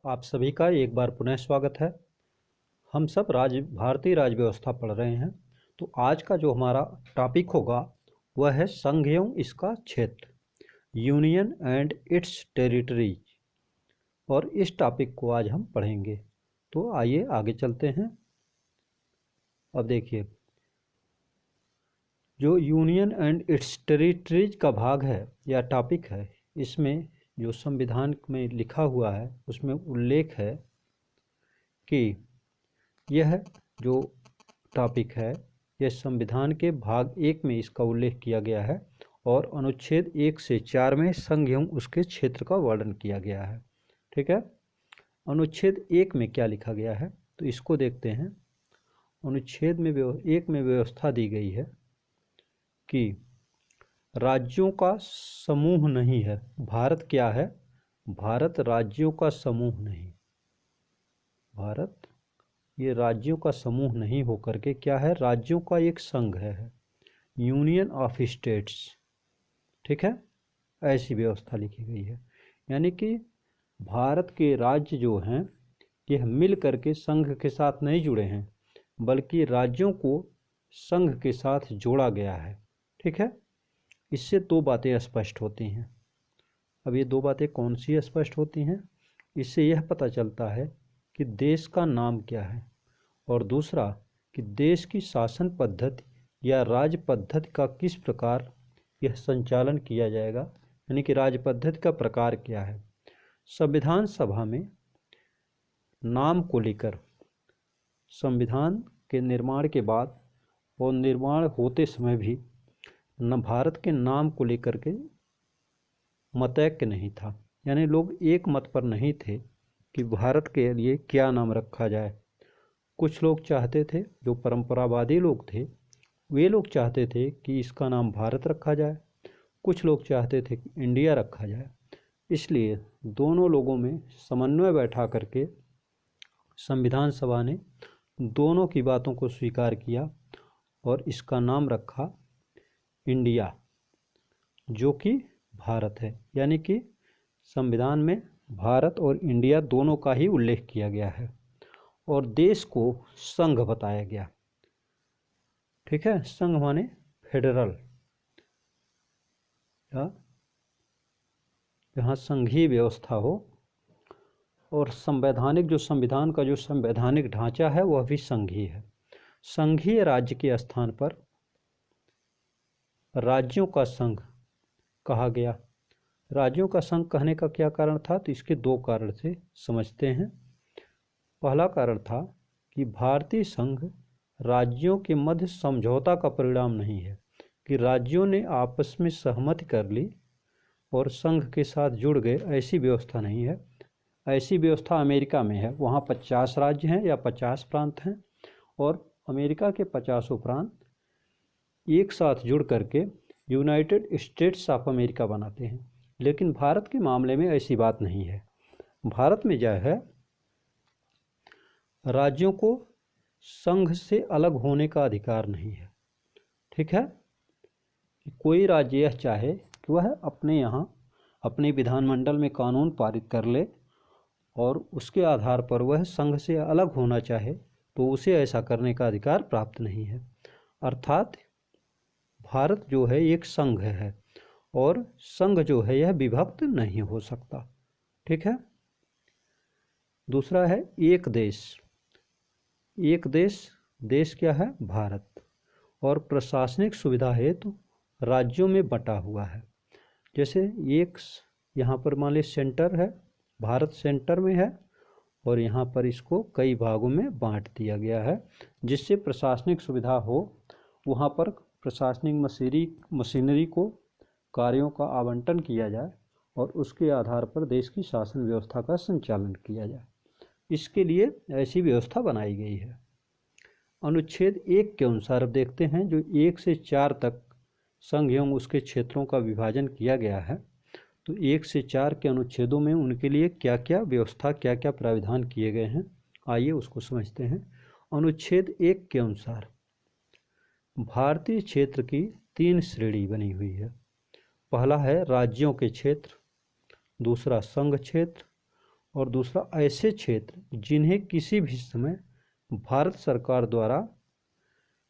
आप सभी का एक बार पुनः स्वागत है। हम सब भारतीय राज्य व्यवस्था पढ़ रहे हैं। तो आज का जो हमारा टॉपिक होगा वह है संघ एवं इसका क्षेत्र, यूनियन एंड इट्स टेरिटरीज, और इस टॉपिक को आज हम पढ़ेंगे। तो आइए आगे चलते हैं। अब देखिए, जो यूनियन एंड इट्स टेरिटरीज का भाग है या टॉपिक है, इसमें जो संविधान में लिखा हुआ है उसमें उल्लेख है कि यह जो टॉपिक है यह संविधान के भाग 1 में इसका उल्लेख किया गया है और अनुच्छेद 1 से 4 में संघ एवं उसके क्षेत्र का वर्णन किया गया है। ठीक है, अनुच्छेद 1 में क्या लिखा गया है तो इसको देखते हैं। अनुच्छेद में 1 में व्यवस्था दी गई है कि राज्यों का समूह नहीं है। भारत क्या है? भारत राज्यों का समूह नहीं, भारत ये राज्यों का समूह नहीं होकर के क्या है, राज्यों का एक संघ है, यूनियन ऑफ स्टेट्स। ठीक है, ऐसी व्यवस्था लिखी गई है। यानी कि भारत के राज्य जो हैं यह मिल करके संघ के साथ नहीं जुड़े हैं, बल्कि राज्यों को संघ के साथ जोड़ा गया है। ठीक है, इससे दो बातें स्पष्ट होती हैं। अब ये दो बातें कौन सी स्पष्ट होती हैं? इससे यह पता चलता है कि देश का नाम क्या है, और दूसरा कि देश की शासन पद्धति या राज पद्धति का किस प्रकार यह संचालन किया जाएगा, यानी कि राज पद्धति का प्रकार क्या है। संविधान सभा में नाम को लेकर संविधान के निर्माण के बाद और निर्माण होते समय भी न भारत के नाम को लेकर के मतैक्य नहीं था, यानी लोग एक मत पर नहीं थे कि भारत के लिए क्या नाम रखा जाए। कुछ लोग चाहते थे, जो परंपरावादी लोग थे वे लोग चाहते थे कि इसका नाम भारत रखा जाए, कुछ लोग चाहते थे कि इंडिया रखा जाए। इसलिए दोनों लोगों में समन्वय बैठा करके संविधान सभा ने दोनों की बातों को स्वीकार किया और इसका नाम रखा इंडिया, जो कि भारत है। यानी कि संविधान में भारत और इंडिया दोनों का ही उल्लेख किया गया है और देश को संघ बताया गया। ठीक है, संघ माने फेडरल, या जहाँ संघीय व्यवस्था हो, और संवैधानिक जो संविधान का जो संवैधानिक ढांचा है वह भी संघीय है। संघीय राज्य के स्थान पर राज्यों का संघ कहा गया। राज्यों का संघ कहने का क्या कारण था, तो इसके दो कारण से समझते हैं। पहला कारण था कि भारतीय संघ राज्यों के मध्य समझौता का परिणाम नहीं है, कि राज्यों ने आपस में सहमति कर ली और संघ के साथ जुड़ गए, ऐसी व्यवस्था नहीं है। ऐसी व्यवस्था अमेरिका में है, वहाँ 50 राज्य हैं या 50 प्रांत हैं और अमेरिका के 50 प्रांत एक साथ जुड़ करके यूनाइटेड स्टेट्स ऑफ अमेरिका बनाते हैं। लेकिन भारत के मामले में ऐसी बात नहीं है। भारत में जो है राज्यों को संघ से अलग होने का अधिकार नहीं है। ठीक है, कोई राज्य यह चाहे कि वह अपने यहाँ अपने विधानमंडल में कानून पारित कर ले और उसके आधार पर वह संघ से अलग होना चाहे तो उसे ऐसा करने का अधिकार प्राप्त नहीं है। अर्थात भारत जो है एक संघ है और संघ जो है यह विभक्त नहीं हो सकता। ठीक है, दूसरा है एक देश। एक देश, देश क्या है? भारत, और प्रशासनिक सुविधा हेतु राज्यों में बटा हुआ है। जैसे एक यहाँ पर मान लीजिए सेंटर है, भारत सेंटर में है और यहाँ पर इसको कई भागों में बांट दिया गया है, जिससे प्रशासनिक सुविधा हो। वहाँ पर प्रशासनिक मशीनरी को कार्यों का आवंटन किया जाए और उसके आधार पर देश की शासन व्यवस्था का संचालन किया जाए। इसके लिए ऐसी व्यवस्था बनाई गई है। अनुच्छेद 1 के अनुसार अब देखते हैं, जो 1 से 4 तक संघ एवं उसके क्षेत्रों का विभाजन किया गया है। तो 1 से 4 के अनुच्छेदों में उनके लिए क्या क्या व्यवस्था, क्या क्या प्राविधान किए गए हैं, आइए उसको समझते हैं। अनुच्छेद 1 के अनुसार भारतीय क्षेत्र की 3 श्रेणी बनी हुई है। पहला है राज्यों के क्षेत्र, दूसरा संघ क्षेत्र और दूसरा ऐसे क्षेत्र जिन्हें किसी भी समय भारत सरकार द्वारा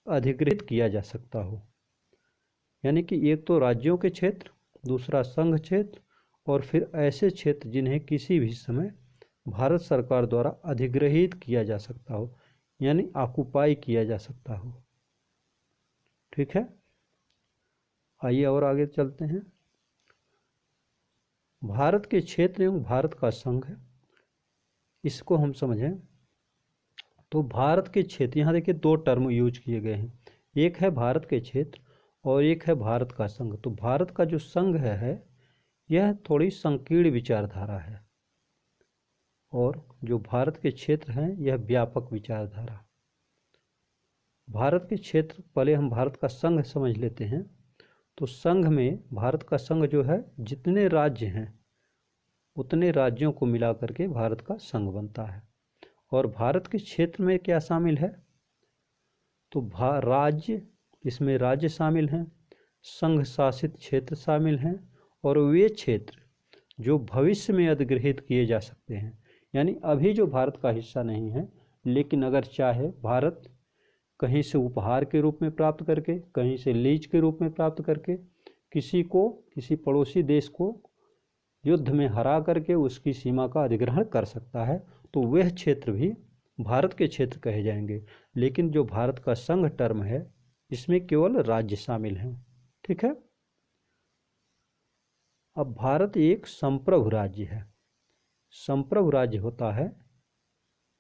अधिग्रहित किया जा सकता हो। यानी कि एक तो राज्यों के क्षेत्र, दूसरा संघ क्षेत्र, और फिर ऐसे क्षेत्र जिन्हें किसी भी समय भारत सरकार द्वारा अधिग्रहित किया जा सकता हो, यानी ऑक्युपाई किया जा सकता हो। ठीक है, आइए और आगे चलते हैं। भारत के क्षेत्र एवं भारत का संघ, इसको हम समझें तो भारत के क्षेत्र, यहाँ देखिए दो टर्म यूज किए गए हैं, एक है भारत के क्षेत्र और एक है भारत का संघ। तो भारत का जो संघ है यह थोड़ी संकीर्ण विचारधारा है, और जो भारत के क्षेत्र हैं यह व्यापक विचारधारा। भारत के क्षेत्र, पहले हम भारत का संघ समझ लेते हैं। तो संघ में, भारत का संघ जो है, जितने राज्य हैं उतने राज्यों को मिला करके भारत का संघ बनता है। और भारत के क्षेत्र में क्या शामिल है, तो राज्य, इसमें राज्य शामिल हैं, संघ शासित क्षेत्र शामिल हैं, और वे क्षेत्र जो भविष्य में अधिग्रहित किए जा सकते हैं। यानी अभी जो भारत का हिस्सा नहीं है, लेकिन अगर चाहे भारत कहीं से उपहार के रूप में प्राप्त करके, कहीं से लीज के रूप में प्राप्त करके किसी पड़ोसी देश को युद्ध में हरा करके उसकी सीमा का अधिग्रहण कर सकता है, तो वह क्षेत्र भी भारत के क्षेत्र कहे जाएंगे। लेकिन जो भारत का संघ टर्म है, इसमें केवल राज्य शामिल हैं। ठीक है, अब भारत एक संप्रभु राज्य है। संप्रभु राज्य होता है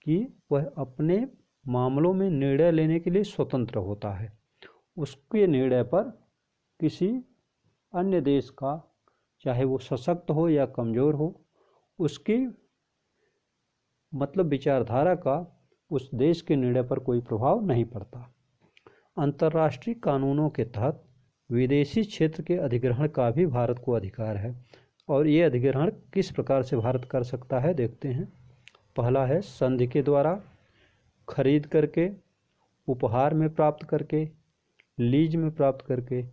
कि वह अपने मामलों में निर्णय लेने के लिए स्वतंत्र होता है। उसके निर्णय पर किसी अन्य देश का, चाहे वो सशक्त हो या कमज़ोर हो, उसकी मतलब विचारधारा का उस देश के निर्णय पर कोई प्रभाव नहीं पड़ता। अंतर्राष्ट्रीय कानूनों के तहत विदेशी क्षेत्र के अधिग्रहण का भी भारत को अधिकार है। और ये अधिग्रहण किस प्रकार से भारत कर सकता है, देखते हैं। पहला है संधि के द्वारा, खरीद करके, उपहार में प्राप्त करके, लीज में प्राप्त करके,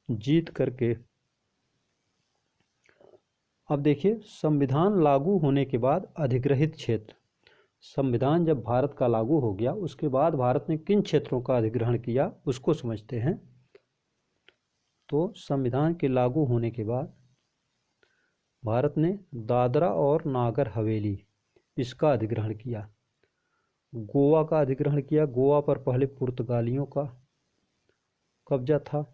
जीत करके। अब देखिए, संविधान लागू होने के बाद अधिग्रहित क्षेत्र, संविधान जब भारत का लागू हो गया उसके बाद भारत ने किन क्षेत्रों का अधिग्रहण किया उसको समझते हैं। तो संविधान के लागू होने के बाद भारत ने दादरा और नागर हवेली, इसका अधिग्रहण किया। गोवा का अधिग्रहण किया। गोवा पर पहले पुर्तगालियों का कब्जा था।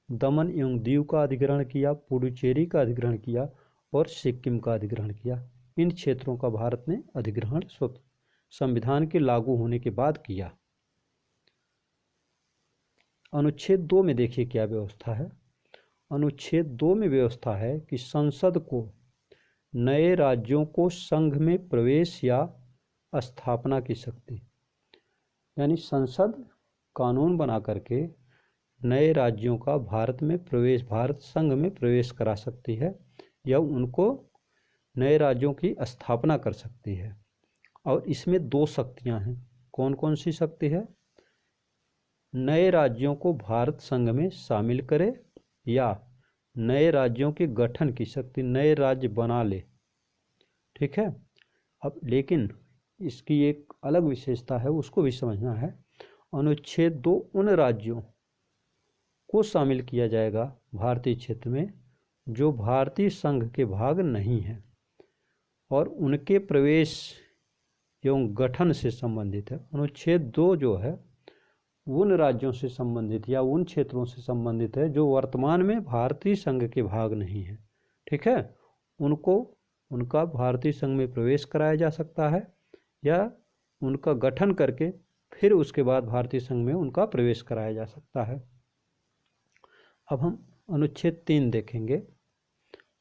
दमन एवं दीव का अधिग्रहण किया, पुडुचेरी का अधिग्रहण किया और सिक्किम का अधिग्रहण किया। इन क्षेत्रों का भारत ने अधिग्रहण संविधान के लागू होने के बाद किया। अनुच्छेद 2 में देखिए क्या व्यवस्था है। अनुच्छेद 2 में व्यवस्था है कि संसद को नए राज्यों को संघ में प्रवेश या स्थापना की शक्ति, यानी संसद कानून बना करके नए राज्यों का भारत में प्रवेश, भारत संघ में प्रवेश करा सकती है या उनको नए राज्यों की स्थापना कर सकती है। और इसमें 2 शक्तियां हैं। कौन कौन सी शक्ति है? नए राज्यों को भारत संघ में शामिल करे या नए राज्यों के गठन की शक्ति, नए राज्य बना ले। ठीक है, अब लेकिन इसकी एक अलग विशेषता है, उसको भी समझना है। अनुच्छेद 2 उन राज्यों को शामिल किया जाएगा भारतीय क्षेत्र में जो भारतीय संघ के भाग नहीं हैं और उनके प्रवेश एवं गठन से संबंधित है। अनुच्छेद 2 जो है उन राज्यों से संबंधित या उन क्षेत्रों से संबंधित है जो वर्तमान में भारतीय संघ के भाग नहीं है। ठीक है, उनको उनका भारतीय संघ में प्रवेश कराया जा सकता है या उनका गठन करके फिर उसके बाद भारतीय संघ में उनका प्रवेश कराया जा सकता है। अब हम अनुच्छेद 3 देखेंगे।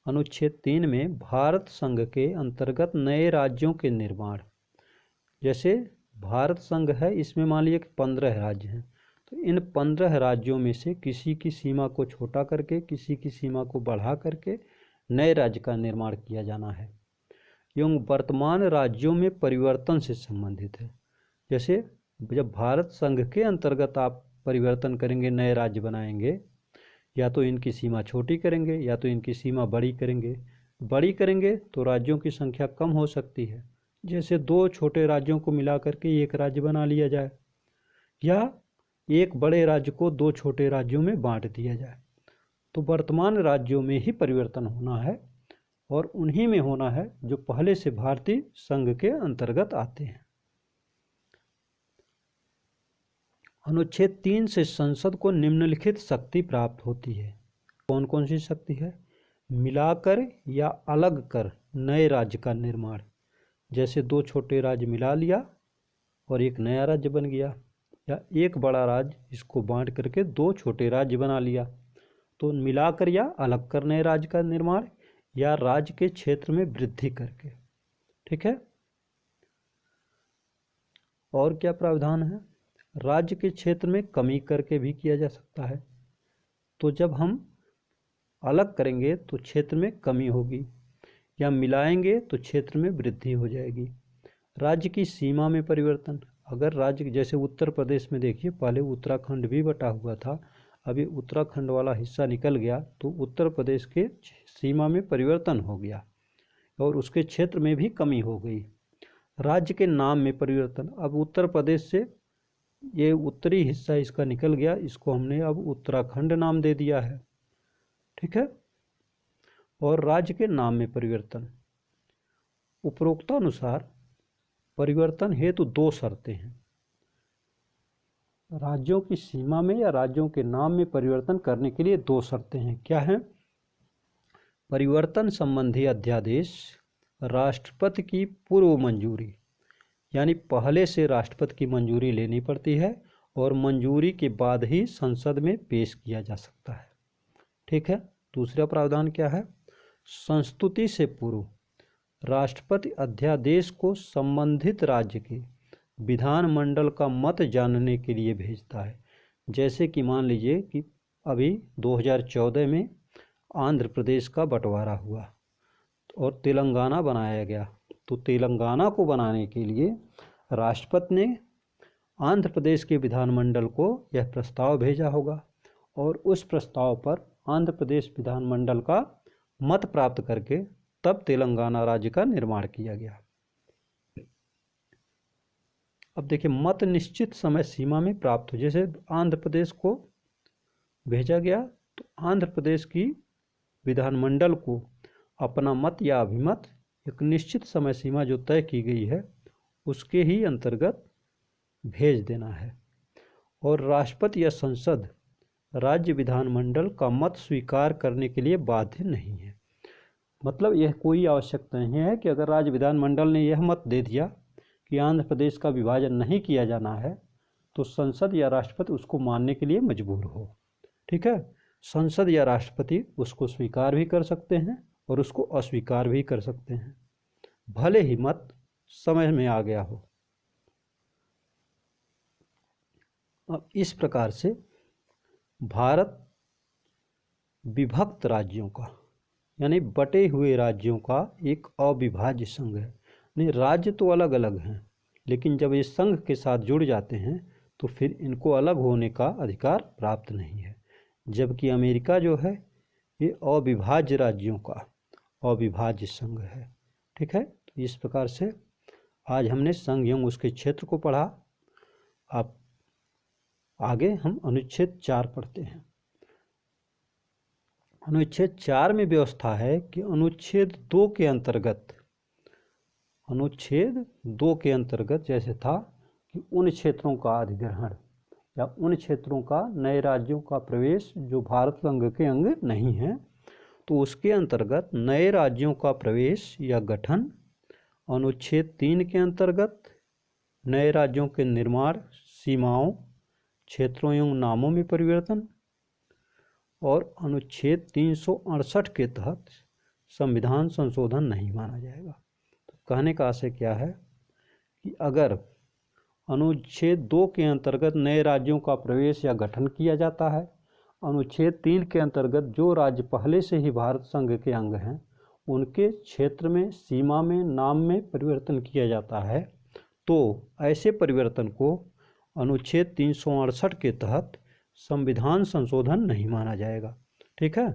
अनुच्छेद 3 में भारत संघ के अंतर्गत नए राज्यों के निर्माण, जैसे भारत संघ है, इसमें मान लीजिए कि 15 राज्य हैं, तो इन 15 राज्यों में से किसी की सीमा को छोटा करके, किसी की सीमा को बढ़ा करके नए राज्य का निर्माण किया जाना है एवं वर्तमान राज्यों में परिवर्तन से संबंधित है। जैसे जब भारत संघ के अंतर्गत आप परिवर्तन करेंगे, नए राज्य बनाएंगे, या तो इनकी सीमा छोटी करेंगे या तो इनकी सीमा बड़ी करेंगे। बड़ी करेंगे तो राज्यों की संख्या कम हो सकती है, जैसे 2 छोटे राज्यों को मिला करके एक राज्य बना लिया जाए, या एक बड़े राज्य को 2 छोटे राज्यों में बांट दिया जाए। तो वर्तमान राज्यों में ही परिवर्तन होना है, और उन्हीं में होना है जो पहले से भारतीय संघ के अंतर्गत आते हैं। अनुच्छेद 3 से संसद को निम्नलिखित शक्ति प्राप्त होती है। कौन कौन सी शक्ति है? मिलाकर या अलग कर नए राज्य का निर्माण, जैसे 2 छोटे राज्य मिला लिया और एक नया राज्य बन गया, या एक बड़ा राज्य इसको बांट करके 2 छोटे राज्य बना लिया। तो मिलाकर या अलग कर नए राज्य का निर्माण, या राज्य के क्षेत्र में वृद्धि करके। ठीक है। और क्या प्रावधान है? राज्य के क्षेत्र में कमी करके भी किया जा सकता है। तो जब हम अलग करेंगे तो क्षेत्र में कमी होगी, या मिलाएंगे तो क्षेत्र में वृद्धि हो जाएगी। राज्य की सीमा में परिवर्तन, अगर राज्य जैसे उत्तर प्रदेश में देखिए, पहले उत्तराखंड भी बटा हुआ था, अभी उत्तराखंड वाला हिस्सा निकल गया तो उत्तर प्रदेश के सीमा में परिवर्तन हो गया और उसके क्षेत्र में भी कमी हो गई। राज्य के नाम में परिवर्तन, अब उत्तर प्रदेश से ये उत्तरी हिस्सा इसका निकल गया, इसको हमने अब उत्तराखंड नाम दे दिया है। ठीक है। और राज्य के नाम में परिवर्तन, उपरोक्तानुसार परिवर्तन हेतु 2 शर्तें हैं। राज्यों की सीमा में या राज्यों के नाम में परिवर्तन करने के लिए 2 शर्तें हैं। क्या हैं? परिवर्तन संबंधी अध्यादेश, राष्ट्रपति की पूर्व मंजूरी, यानी पहले से राष्ट्रपति की मंजूरी लेनी पड़ती है और मंजूरी के बाद ही संसद में पेश किया जा सकता है। ठीक है। दूसरा प्रावधान क्या है? संस्तुति से पूर्व राष्ट्रपति अध्यादेश को संबंधित राज्य के विधानमंडल का मत जानने के लिए भेजता है। जैसे कि मान लीजिए कि अभी 2014 में आंध्र प्रदेश का बंटवारा हुआ और तेलंगाना बनाया गया, तो तेलंगाना को बनाने के लिए राष्ट्रपति ने आंध्र प्रदेश के विधानमंडल को यह प्रस्ताव भेजा होगा और उस प्रस्ताव पर आंध्र प्रदेश विधानमंडल का मत प्राप्त करके तब तेलंगाना राज्य का निर्माण किया गया। अब देखिए, मत निश्चित समय सीमा में प्राप्त हो, जैसे आंध्र प्रदेश को भेजा गया तो आंध्र प्रदेश की विधानमंडल को अपना मत या अभिमत एक निश्चित समय सीमा जो तय की गई है उसके ही अंतर्गत भेज देना है। और राष्ट्रपति या संसद राज्य विधानमंडल का मत स्वीकार करने के लिए बाध्य नहीं है। मतलब यह कोई आवश्यकता नहीं है कि अगर राज्य विधानमंडल ने यह मत दे दिया कि आंध्र प्रदेश का विभाजन नहीं किया जाना है तो संसद या राष्ट्रपति उसको मानने के लिए मजबूर हो। ठीक है। संसद या राष्ट्रपति उसको स्वीकार भी कर सकते हैं और उसको अस्वीकार भी कर सकते हैं, भले ही मत समय में आ गया हो। अब इस प्रकार से भारत विभक्त राज्यों का यानी बटे हुए राज्यों का एक अविभाज्य संघ है। नहीं, राज्य तो अलग अलग हैं, लेकिन जब ये संघ के साथ जुड़ जाते हैं तो फिर इनको अलग होने का अधिकार प्राप्त नहीं है। जबकि अमेरिका जो है ये अविभाज्य राज्यों का अविभाज्य संघ है। ठीक है। तो इस प्रकार से आज हमने संघ एवं उसके क्षेत्र को पढ़ा। अब आगे हम अनुच्छेद 4 पढ़ते हैं। अनुच्छेद 4 में व्यवस्था है कि अनुच्छेद 2 के अंतर्गत जैसे था कि उन क्षेत्रों का अधिग्रहण या उन क्षेत्रों का नए राज्यों का प्रवेश जो भारत संघ के अंग नहीं हैं, तो उसके अंतर्गत नए राज्यों का प्रवेश या गठन, अनुच्छेद 3 के अंतर्गत नए राज्यों के निर्माण, सीमाओं, क्षेत्रों एवं नामों में परिवर्तन, और अनुच्छेद 368 के तहत संविधान संशोधन नहीं माना जाएगा। तो कहने का आशय क्या है कि अगर अनुच्छेद 2 के अंतर्गत नए राज्यों का प्रवेश या गठन किया जाता है, अनुच्छेद 3 के अंतर्गत जो राज्य पहले से ही भारत संघ के अंग हैं उनके क्षेत्र में, सीमा में, नाम में परिवर्तन किया जाता है, तो ऐसे परिवर्तन को अनुच्छेद 368 के तहत संविधान संशोधन नहीं माना जाएगा। ठीक है।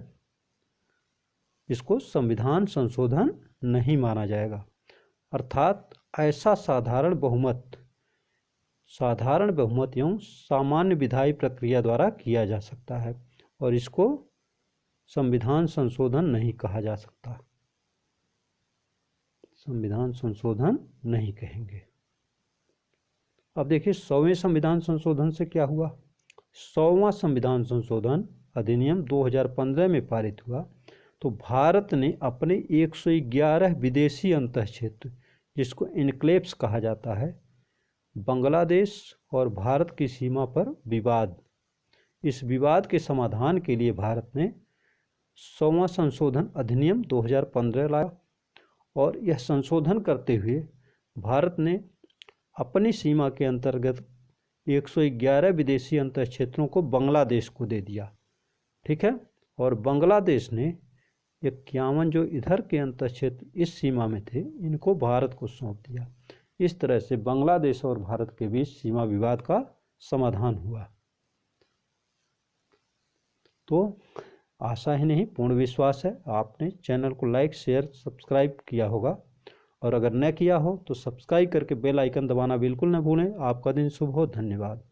इसको संविधान संशोधन नहीं माना जाएगा। अर्थात ऐसा साधारण बहुमत एवं सामान्य विधायी प्रक्रिया द्वारा किया जा सकता है और इसको संविधान संशोधन नहीं कहा जा सकता, संविधान संशोधन नहीं कहेंगे। अब देखिए 100वें संविधान संशोधन से क्या हुआ। 100वां संविधान संशोधन अधिनियम 2015 में पारित हुआ तो भारत ने अपने 111 विदेशी अंतःक्षेत्र, जिसको इनक्लेव्स कहा जाता है, बांग्लादेश और भारत की सीमा पर विवाद, इस विवाद के समाधान के लिए भारत ने 100वां संशोधन अधिनियम 2015 लाया और यह संशोधन करते हुए भारत ने अपनी सीमा के अंतर्गत 111 विदेशी अंतःक्षेत्रों को बांग्लादेश को दे दिया। ठीक है, और बांग्लादेश ने 51 जो इधर के अंतःक्षेत्र इस सीमा में थे, इनको भारत को सौंप दिया। इस तरह से बांग्लादेश और भारत के बीच सीमा विवाद का समाधान हुआ। तो आशा ही नहीं, पूर्ण विश्वास है आपने चैनल को लाइक, शेयर, सब्सक्राइब किया होगा, और अगर न किया हो तो सब्सक्राइब करके बेल आइकन दबाना बिल्कुल न भूलें। आपका दिन शुभ हो। धन्यवाद।